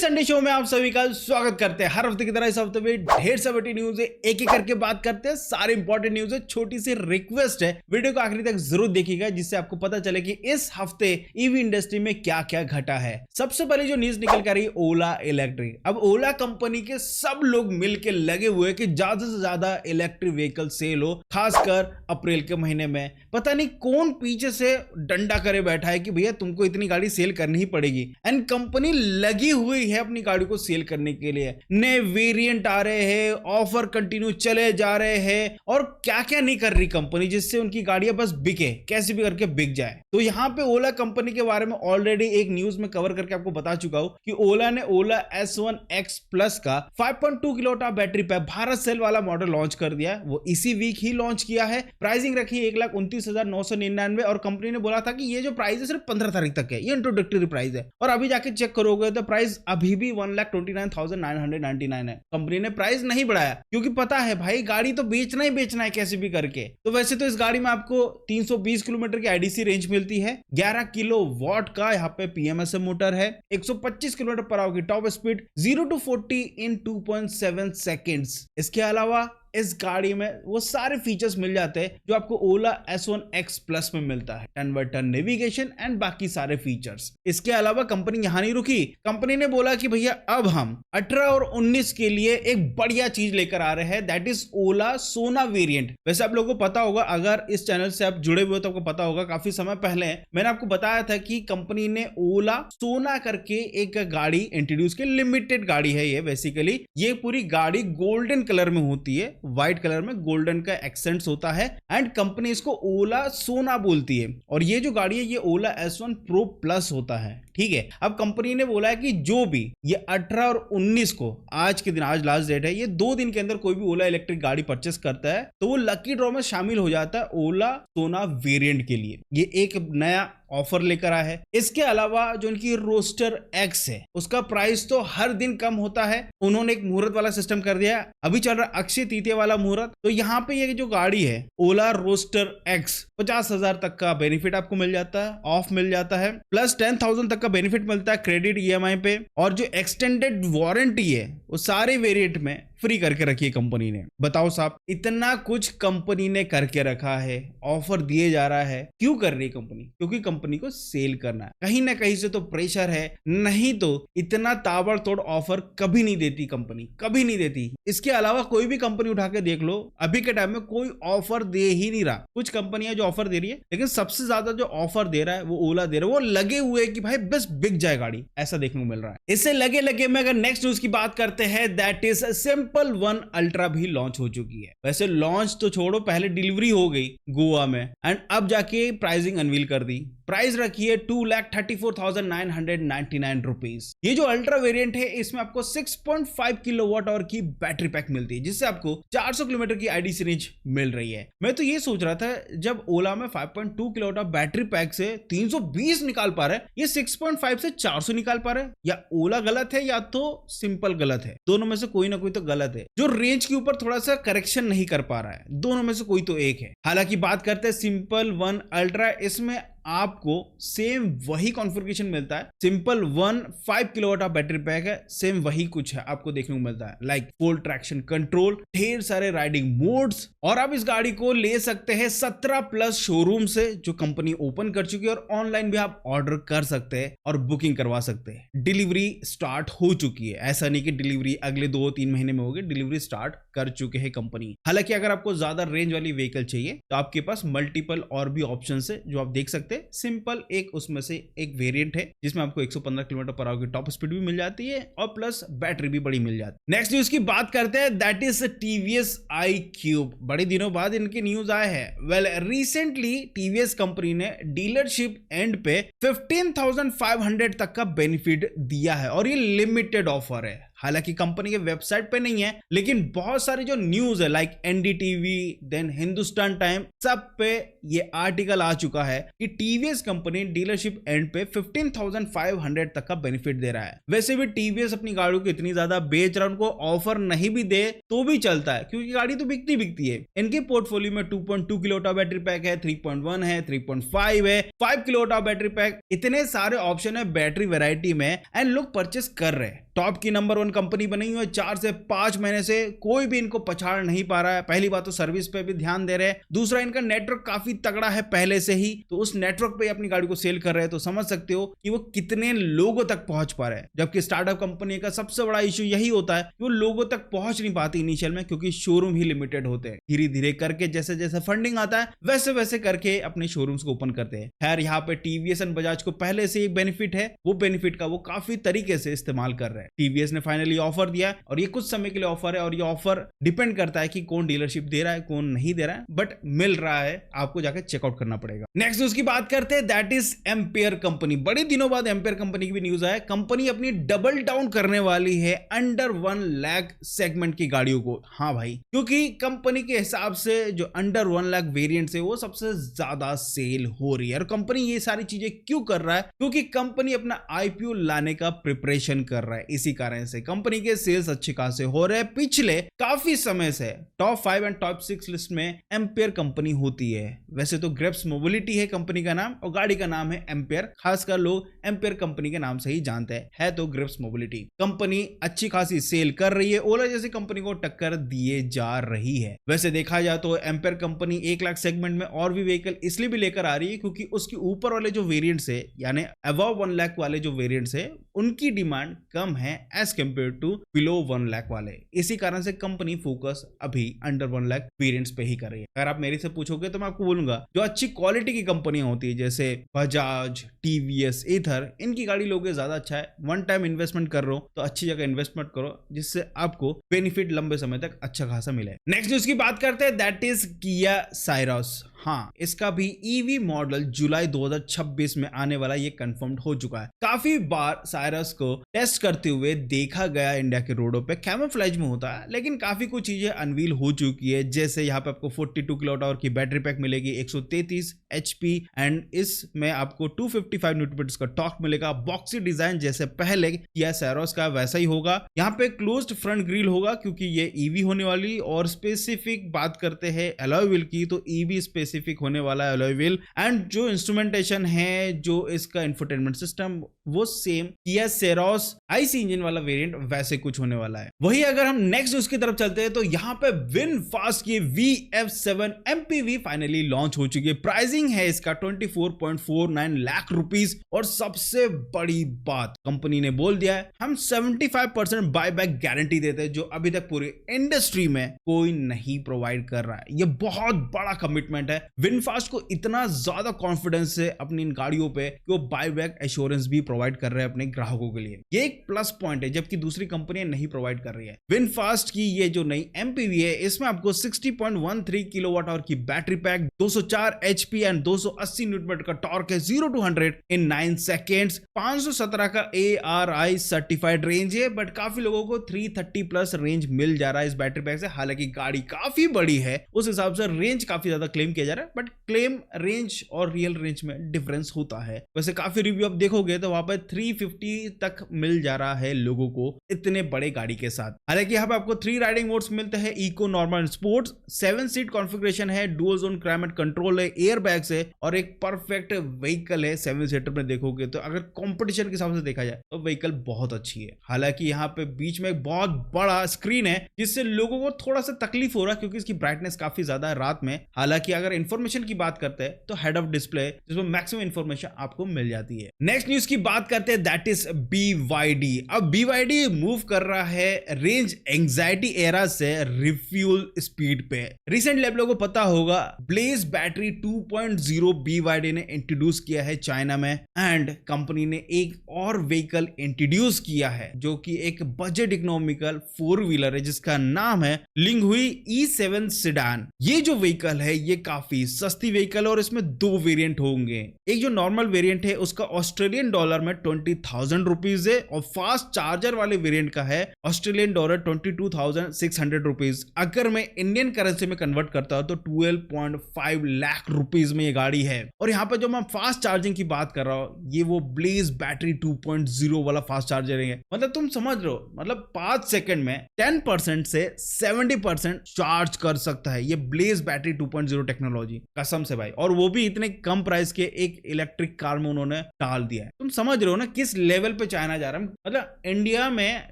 Sunday show में आप सभी का स्वागत करते हैं। हर हफ्ते की तरह इस हफ्ते में ढेर सा बड़ी न्यूज है, एक एक करके बात करते हैं। सारे इंपॉर्टेंट न्यूज है। छोटी सी रिक्वेस्ट है, वीडियो को आखिरी तक जरूर देखिएगा जिससे आपको पता चले कि इस हफ्ते ईवी इंडस्ट्री में क्या क्या घटा है। सबसे पहले जो न्यूज निकल कर रही है ओला इलेक्ट्रिक। अब ओला कंपनी के सब लोग मिलकर लगे हुए कि ज्यादा से ज्यादा इलेक्ट्रिक व्हीकल सेल हो, खासकर अप्रैल के महीने में। पता नहीं कौन पीछे से डंडा करे बैठा है कि भैया तुमको इतनी गाड़ी सेल करनी ही पड़ेगी, एंड कंपनी लगी हुई है अपनी गाड़ी को सेल करने के लिए। नए वेरिएंट आ रहे हैं, ऑफर कंटिन्यू चले जा रहे हैं, और क्या क्या नहीं कर रही कंपनी जिससे उनकी गाड़ियां बस बिके, कैसे भी करके बिक जाए। तो यहां पे ओला कंपनी के बारे में ऑलरेडी एक न्यूज में कवर करके आपको बता चुका हूं कि ओला ने ओला S1 X Plus का 5.2 kilowatt battery pack Bharat cell वाला मॉडल लॉन्च कर दिया। वो इसी वीक ही लॉन्च किया है। प्राइसिंग रखी 1,29,999 और कंपनी ने बोला था कि ये जो प्राइस है सिर्फ 15 तारीख तक है, ये इंट्रोडक्टरी प्राइस है। और अभी जाके चेक करोगे तो प्राइस अभी भी 1,29,999 है। कंपनी ने प्राइस नहीं बढ़ाया क्योंकि पता है भाई गाड़ी तो बेचना ही बेचना है कैसे भी करके। तो वैसे तो इस गाड़ी में आपको 320 किलोमीटर की आईडीसी रेंज मिलती है, 11 किलो वॉट का यहाँ पे पीएमएसएम मोटर है, 125 किलोमीटर पर आवर की top speed, 0 to 40 in 2.7 seconds. इसके अलावा इस गाड़ी में वो सारे फीचर्स मिल जाते हैं जो आपको ओला S1 X Plus में मिलता है, turn by turn navigation and बाकी सारे फीचर्स। इसके अलावा कंपनी यहां नहीं रुकी। कंपनी ने बोला कि भैया अब हम 18 और 19 के लिए एक बढ़िया चीज लेकर आ रहे हैं, दैट इज ओला सोना वेरिएंट। वैसे आप लोगों को पता होगा, अगर इस चैनल से आप जुड़े हुए हो तो आपको पता होगा, काफी समय पहले मैंने आपको बताया था कि कंपनी ने ओला सोना करके एक गाड़ी इंट्रोड्यूस की। लिमिटेड गाड़ी है ये, बेसिकली ये पूरी गाड़ी गोल्डन कलर में होती है, व्हाइट कलर में गोल्डन का एक्सेंट्स होता है, एंड कंपनी इसको ओला सोना बोलती है। और ये जो गाड़ी है ये ओला S1 Pro Plus होता है, ठीक है। अब कंपनी ने बोला है कि जो भी ये 18 और 19 को, आज के दिन, आज लास्ट डेट है, ये 2 दिन के अंदर कोई भी ओला इलेक्ट्रिक गाड़ी परचेस करता है तो वो लकी ड्रॉ में शामिल हो जाता है ओला सोना वेरिएंट के लिए। ये एक नया ऑफर लेकर आया है। इसके अलावा जो इनकी रोस्टर X है उसका प्राइस तो हर दिन कम होता है। उन्होंने एक मुहूर्त वाला सिस्टम कर दिया। अभी चल रहा अक्षय तृतीया वाला मुहूर्त, तो यहाँ पे ये जो गाड़ी है ओला रोस्टर X 50,000 तक का बेनिफिट आपको मिल जाता है, ऑफ मिल जाता है, प्लस 10,000 तक का बेनिफिट मिलता है क्रेडिट EMI पे। और जो एक्सटेंडेड वारंटी है वो सारे वेरिएंट में फ्री करके रखी है कंपनी ने। बताओ साहब, इतना कुछ कंपनी ने करके रखा है, ऑफर दिए जा रहा है। क्यों कर रही है कंपनी? क्योंकि कंपनी को सेल करना है। कहीं ना कहीं से तो प्रेशर है, नहीं तो इतना ताबड़तोड़ ऑफर कभी नहीं देती कंपनी, कभी नहीं देती। इसके अलावा कोई भी कंपनी उठा के देख लो, अभी के टाइम में कोई ऑफर दे ही नहीं रहा। कुछ कंपनियां जो ऑफर दे रही है, लेकिन सबसे ज्यादा जो ऑफर दे रहा है वो ओला दे रहा है। वो लगे हुए कि भाई बस बिक जाए गाड़ी, ऐसा देखने को मिल रहा है। इससे लगे लगे में अगर नेक्स्ट न्यूज की बात करते हैं, that is simple one ultra भी लॉन्च हो चुकी है। वैसे लॉन्च तो छोड़ो, पहले डिलीवरी हो गई गोवा में, एंड अब जाके प्राइसिंग अनवील कर दी। प्राइस रखी है 2,34,999 रुपीज। ये जो अल्ट्रा वेरिएंट है इसमें आपको 6.5 किलोवाट आवर की बैटरी पैक मिलती है, जिससे आपको 400 किलोमीटर की आईडीसी रेंज मिल रही है। मैं तो ये सोच रहा था जब ओला में 5.2 किलोवाट आवर बैटरी पैक से 320 निकाल पा रहा है, ये 6.5 से 400 निकाल पा रहा है। या ओला गलत है या तो सिंपल गलत है, दोनों में से कोई ना कोई तो गलत है। जो रेंज के ऊपर थोड़ा सा करेक्शन नहीं कर पा रहा है, दोनों में से कोई तो एक है। हालांकि बात करते हैं सिंपल वन अल्ट्रा, इसमें आपको सेम वही कॉन्फ़िगरेशन मिलता है। Simple one 5 kilowatt of battery pack है, सेम वही कुछ है आपको देखने को मिलता है, लाइक फुल ट्रैक्शन कंट्रोल, ढेर सारे राइडिंग मोड्स। और आप इस गाड़ी को ले सकते हैं 17 प्लस शोरूम से जो कंपनी ओपन कर चुकी है, और ऑनलाइन भी आप ऑर्डर कर सकते हैं और बुकिंग करवा सकते हैं। डिलीवरी स्टार्ट हो चुकी है, ऐसा नहीं कि डिलीवरी अगले 2-3 महीने में होगी, डिलीवरी स्टार्ट कर चुके हैं कंपनी। हालांकि अगर आपको ज्यादा रेंज वाली व्हीकल चाहिए तो आपके पास मल्टीपल और भी ऑप्शन है जो आप देख सकते हैं। सिंपल एक उसमें से एक वेरिएंट है जिसमें आपको 115 किलोमीटर पर आवर की टॉप स्पीड भी मिल जाती है और प्लस बैटरी भी बड़ी मिल जाती है। नेक्स्ट न्यूज की बात करते हैं, दैट इज TVS iQube। बड़े दिनों बाद इनके न्यूज आए हैं। वेल, रिसेंटली TVS कंपनी ने डीलरशिप एंड पे 15,500 तक का बेनिफिट दिया है, और ये लिमिटेड ऑफर है। हालांकि कंपनी के वेबसाइट पे नहीं है, लेकिन बहुत सारी जो न्यूज है like NDTV, then Hindustan time, सब पे ये आर्टिकल आ चुका है कि TVS कंपनी डीलरशिप एंड पे 15,500 तक का बेनिफिट दे रहा है। वैसे भी TVS अपनी गाड़ियों को इतनी ज्यादा बेच रहा है, उनको ऑफर नहीं भी दे तो भी चलता है, क्योंकि गाड़ी तो बिकती है। इनके पोर्टफोलियो में 2.2 किलोवाट बैटरी पैक है, 3.1 है, 3.5 है, 5 किलोवाट बैटरी पैक, इतने सारे ऑप्शन है बैटरी वैरायटी में, एंड लोग परचेस कर रहे हैं। टॉप की नंबर 1 कंपनी बनी हुई है 4 से 5 महीने से, कोई भी इनको पछाड़ नहीं पा रहा है। पहली बात तो सर्विस पे भी ध्यान दे रहे हैं, दूसरा इनका नेटवर्क काफी तगड़ा है पहले से ही, तो उस नेटवर्क पे अपनी गाड़ी को सेल कर रहे हैं, तो समझ सकते हो कि वो कितने लोगों तक पहुंच पा रहे हैं। जबकि स्टार्टअप कंपनी का सबसे बड़ा इशू यही होता है कि वो लोगों तक पहुंच नहीं पाती इनिशियल में, क्योंकि शोरूम ही लिमिटेड होते हैं। धीरे धीरे करके जैसे जैसे फंडिंग आता है वैसे वैसे करके अपने शोरूम्स को ओपन करते हैं। खैर यहाँ पे टीवीएस एंड बजाज को पहले से एक बेनिफिट है, वो बेनिफिट का वो काफी तरीके से इस्तेमाल कर रहे हैं। टीवीएस ने फाइनली ऑफर दिया है और ये कुछ समय के लिए ऑफर है, और ये ऑफर डिपेंड करता है कि कौन डीलरशिप दे रहा है कौन नहीं दे रहा है, बट मिल रहा है, आपको जाकर चेकआउट करना पड़ेगा। नेक्स्ट न्यूज की बात करते हैं, दैट इज एम्पेयर कंपनी। बड़े दिनों बाद एम्पेयर कंपनी की भी न्यूज है। कंपनी अपनी डबल डाउन करने वाली है अंडर 1 लाख सेगमेंट की गाड़ियों को। हाँ भाई, क्योंकि कंपनी के हिसाब से जो अंडर 1 लाख वेरिएंट है वो सबसे ज्यादा सेल हो रही है। और कंपनी ये सारी चीजें क्यों कर रहा है? क्योंकि कंपनी अपना आईपीओ लाने का प्रिपरेशन कर रहा है। इसी कारण से कंपनी के सेल्स अच्छे खासे हो रहे हैं। पिछले काफी समय से टॉप 5 एंड टॉप 6 लिस्ट में एम्पेयर कंपनी होती है। वैसे तो ग्रेप्स मोबिलिटी है कंपनी का नाम, और गाड़ी का नाम है एम्पेयर, खासकर लोग एम्पेयर कंपनी के नाम से ही जानते हैं, है तो ग्रेप्स मोबिलिटी। कंपनी अच्छी खासी सेल कर रही है, ओला जैसी कंपनी को टक्कर दिए जा रही है। वैसे देखा जाए तो एम्पेयर कंपनी 1 लाख सेगमेंट में और भी व्हीकल इसलिए भी लेकर आ रही है क्योंकि उसके ऊपर वाले जो वेरिएंट्स है, यानी अबव 1 लाख वाले जो वेरिएंट्स है, उनकी डिमांड कम है as compared to below 1 lakh वाले। इसी कारण से कंपनी फोकस अभी अंडर 1 लाख वेरिएंट्स पे ही कर रही है। अगर आप मेरे से पूछोगे तो मैं आपको बोलूंगा जो अच्छी क्वालिटी की कंपनियां होती है जैसे बजाज, टीवीएस, ईथर, इनकी गाड़ी लोगे ज्यादा अच्छा है। वन टाइम इन्वेस्टमेंट कर रहे हो तो अच्छी जगह इन्वेस्टमेंट करो जिससे आपको बेनिफिट लंबे समय तक अच्छा खासा मिले। नेक्स्ट न्यूज की बात करते हैं, दैट इज किया साइरस। हाँ, इसका भी ईवी मॉडल जुलाई 2026 में आने वाला ये कंफर्म हो चुका है। काफी बार साइरस को टेस्ट करते हुए देखा गया इंडिया के रोडों पे, कैमोफ्लेज में होता है, लेकिन काफी कुछ चीजें अनवील हो चुकी है। जैसे यहाँ पे आपको 42 किलोवाट आवर की बैटरी पैक मिलेगी, 133 HP, एंड इसमें आपको 255 न्यूटन मीटर का टॉर्क मिलेगा। बॉक्सी डिजाइन जैसे पहले किया साइरस का वैसा ही होगा। यहाँ पे क्लोज्ड फ्रंट ग्रिल होगा क्योंकि ये ईवी होने वाली। और स्पेसिफिक बात करते हैं अलॉय व्हील की, तो ईवी स्पेसिफिक होने वाला है अलॉय व्हील, एंड जो इंस्ट्रूमेंटेशन है, जो इसका इंफोटेनमेंट सिस्टम, वो सेम किया सेरोस आईसी इंजन वाला वेरिएंट वैसे कुछ होने वाला है। वही अगर हम नेक्स्ट उसकी तरफ चलते हैं तो यहाँ पे विनफास्ट की VF7 MPV फाइनली लॉन्च हो चुकी है। प्राइसिंग है इसका 24.49 लाख रुपीस। और सबसे बड़ी बात, कंपनी ने बोल दिया है हम 75% बायबैक गारंटी देते हैं, जो अभी तक पूरी इंडस्ट्री में कोई नहीं प्रोवाइड कर रहा है। ये बहुत बड़ा कमिटमेंट है। विनफास्ट को इतना ज्यादा कॉन्फिडेंस है अपनी इन गाड़ियों पे कि वो बायबैक एश्योरेंस भी प्रोवाइड कर रहे हैं अपने ग्राहकों के लिए। ये एक प्लस पॉइंट है, जबकि दूसरी कंपनियां नहीं प्रोवाइड कर रही है। विनफास्ट की ये जो नई MPV है, इसमें आपको 60.13 किलोवाट आवर की battery pack, 204 HP and 280 newton meter का टॉर्क है, 0 to 100 in 9 seconds, 517 का ARI सर्टिफाइड रेंज है। बट काफी लोगों को 330 प्लस रेंज मिल जा रहा है इस बैटरी पैक से। हालांकि गाड़ी काफी बड़ी है, उस हिसाब से रेंज काफी ज्यादा क्लेम किया जा रहा है, बट क्लेम रेंज और रियल रेंज में डिफरेंस होता है। वैसे काफी रिव्यू आप देखोगे तो वहां पर 350 तक मिल जा रहा है लोगों को इतने बड़े गाड़ी के साथ। हालांकि यहाँ पे आपको 3 राइडिंग मोड्स मिलते हैं, eco, normal, sports. 7 seat configuration है, डुअल जोन क्लाइमेट कंट्रोल है, एयर बैग्स है, और एक परफेक्ट व्हीकल है। 7 सीटर में देखोगे तो अगर कंपटीशन के हिसाब से देखा जाए तो व्हीकल बहुत अच्छी है। हालांकि यहाँ पे बीच में एक बहुत बड़ा स्क्रीन है जिससे लोगों को थोड़ा सा तकलीफ हो रहा है क्योंकि इसकी ब्राइटनेस काफी ज्यादा है रात में। हालांकि अगर इंफॉर्मेशन की बात करते हैं तो हेड ऑफ डिस्प्ले जिसमें मैक्सिमम इंफॉर्मेशन आपको मिल जाती है। नेक्स्ट न्यूज की बात करते हैं, दैट इज BYD। अब BYD मूव कर रहा है रेंज एंजाइटी एरा से रिफ्यूल स्पीड पे। रिसेंटली आप लोगों को पता होगा ब्लेज बैटरी 2.0 BYD ने इंट्रोड्यूस किया है चाइना में, एंड कंपनी ने एक और व्हीकल इंट्रोड्यूस किया है जो कि एक बजट इकोनॉमिकल 4 व्हीलर है जिसका नाम है लिंगहुई E7 सेडान। ये जो व्हीकल है ये काफी सस्ती व्हीकल है और इसमें 2 वेरिएंट होंगे। एक जो नॉर्मल वेरिएंट है उसका ऑस्ट्रेलियन डॉलर में 20,000 रुपीज है, और फास्ट चार्जर वाले वेरिएंट का है ऑस्ट्रेलियन डॉलर 22,600 रुपीज। अगर मैं इंडियन करेंसी में कन्वर्ट करता हूं तो 12.5 लाख रुपीज में ये गाड़ी है। और यहाँ पे जो मैं फास्ट चार्जिंग की बात कर रहा हूं, ये वो ब्लेज बैटरी 2.0 वाला फास्ट चार्जर है। मतलब तुम समझ रहे हो, मतलब 5 सेकंड में 10% से 70% चार्ज कर सकता है ये ब्लेज बैटरी 2.0 टेक्नोलॉजी, कसम से भाई। और वो भी इतने कम प्राइस के एक इलेक्ट्रिक कार में उन्होंने डाल दिया है। तुम समझ रहे हो ना किस लेवल पे चाइना जा रहा है। मतलब इंडिया में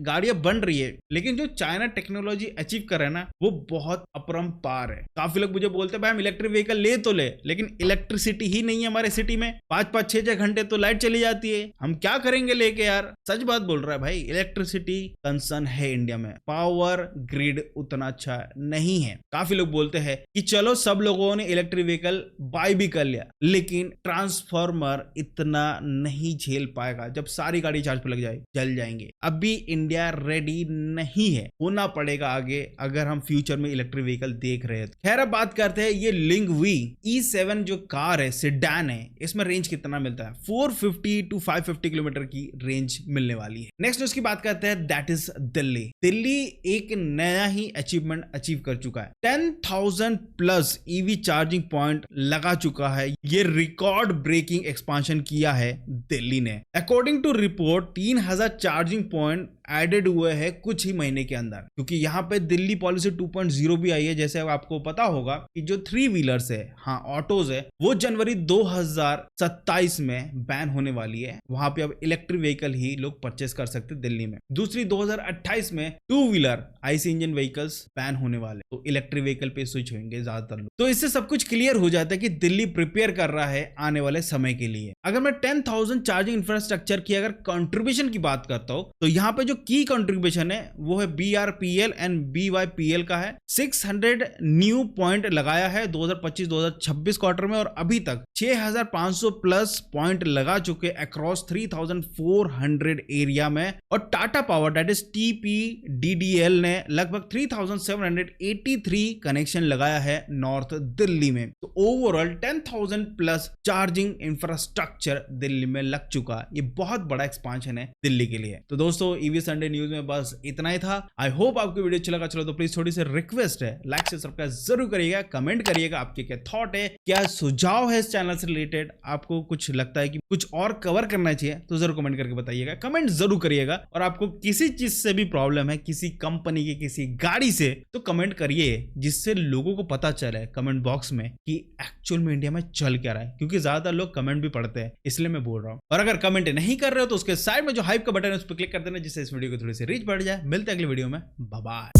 गाड़ियां बन रही है, लेकिन जो चाइना टेक्नोलॉजी अचीव कर रहा है ना, वो बहुत अपरंपार है। काफी लोग मुझे बोलते हैं भाई हम इलेक्ट्रिक व्हीकल ले तो ले, लेकिन इलेक्ट्रिसिटी ही नहीं है हमारे सिटी में। 5-5 6-6 घंटे तो लाइट चली जाती है, हम क्या करेंगे लेके यार। सच बात बोल रहा है भाई, इलेक्ट्रिसिटी कंसर्न है इंडिया में। पावर ग्रिड उतना अच्छा नहीं है। काफी लोग बोलते हैं कि चलो सब लोगों ने इलेक्ट्रिक व्हीकल बाय भी कर लिया, लेकिन ट्रांसफार्मर इतना नहीं झेल पाएगा। जब सारी गाड़ी चार्ज पर लग जाए जल जाएंगे। अभी इंडिया रेडी नहीं है, होना पड़ेगा आगे अगर हम फ्यूचर में इलेक्ट्रिक व्हीकल देख रहे हैं। खैर अब बात करते हैं ये लिंगवी E7 जो कार है, सेडान है, इसमें रेंज कितना मिलता है? 450 to 550 किलोमीटर की रेंज मिलने वाली है। नेक्स्ट उसकी बात करते हैं, दैट इज दिल्ली। दिल्ली एक नया ही अचीवमेंट अचीव कर चुका है। 10,000 प्लस ईवी चार्जिंग पॉइंट लगा चुका है। ये रिकॉर्ड ब्रेकिंग एक्सपांशन किया है दिल्ली ने। According to report 3,000 charging point added हुए हैं कुछ ही महीने के अंदर, क्योंकि यहाँ पे दिल्ली पॉलिसी 2.0 भी आई है। जैसे आपको पता होगा कि जो 3 व्हीलर्स है, हाँ ऑटोज है, वो जनवरी 2027 में बैन होने वाली है। वहां पे अब इलेक्ट्रिक व्हीकल ही लोग परचेस कर सकते दिल्ली में। दूसरी 2028 में 2 wheeler IC engine vehicles ban होने वाले, तो इलेक्ट्रिक व्हीकल पे स्विच होंगे ज्यादातर लोग। तो इससे सब कुछ क्लियर हो जाता है कि दिल्ली प्रिपेयर कर रहा है आने वाले समय के लिए। अगर मैं 10,000 चार्जिंग इंफ्रास्ट्रक्चर की अगर कंट्रीब्यूशन की बात करता हूं, तो यहाँ पे जो की कंट्रीब्यूशन है वो है BRPL एंड BYPL का है। 600 न्यू पॉइंट लगाया है 2025-2026 क्वार्टर में, और अभी तक 6,500 प्लस पॉइंट लगा चुके अक्रॉस 3,400 एरिया में। और Tata power that is TPDDL ने लगभग 3,783 कनेक्शन लगाया है नॉर्थ दिल्ली में। तो overall 10,000 plus charging infrastructure Delhi में लग चुका। ये बहुत बड़ा एक्सपांशन है दिल्ली के लिए। तो दोस्तों ईवी संडे न्यूज में बस इतना ही था। आई होप आपको वीडियो अच्छा लगा। चलो तो प्लीज थोड़ी सी रिक्वेस्ट है, लाइक से सब्सक्राइब जरूर करिएगा, कमेंट करिएगा आपके क्या थॉट है, क्या सुझाव है इस चैनल से रिलेटेड। आपको कुछ लगता है कि कुछ और कवर करना चाहिए तो जरूर कमेंट करके बताइएगा, कमेंट जरूर करिएगा। और आपको किसी चीज से भी प्रॉब्लम है, किसी कंपनी की किसी गाड़ी से, तो कमेंट करिए, जिससे लोगों को पता चले कमेंट बॉक्स में कि एक्चुअल में इंडिया में चल क्या रहा है। क्योंकि ज्यादातर लोग कमेंट भी पढ़ते हैं, इसलिए मैं बोल रहा हूँ। और अगर कमेंट नहीं कर रहे हो तो उसके साइड में जो हाइप का बटन है उस पर क्लिक कर देना, जिससे इस वीडियो को थोड़ी सी रीच बढ़ जाए। मिलते हैं अगले वीडियो में, बाय बाय।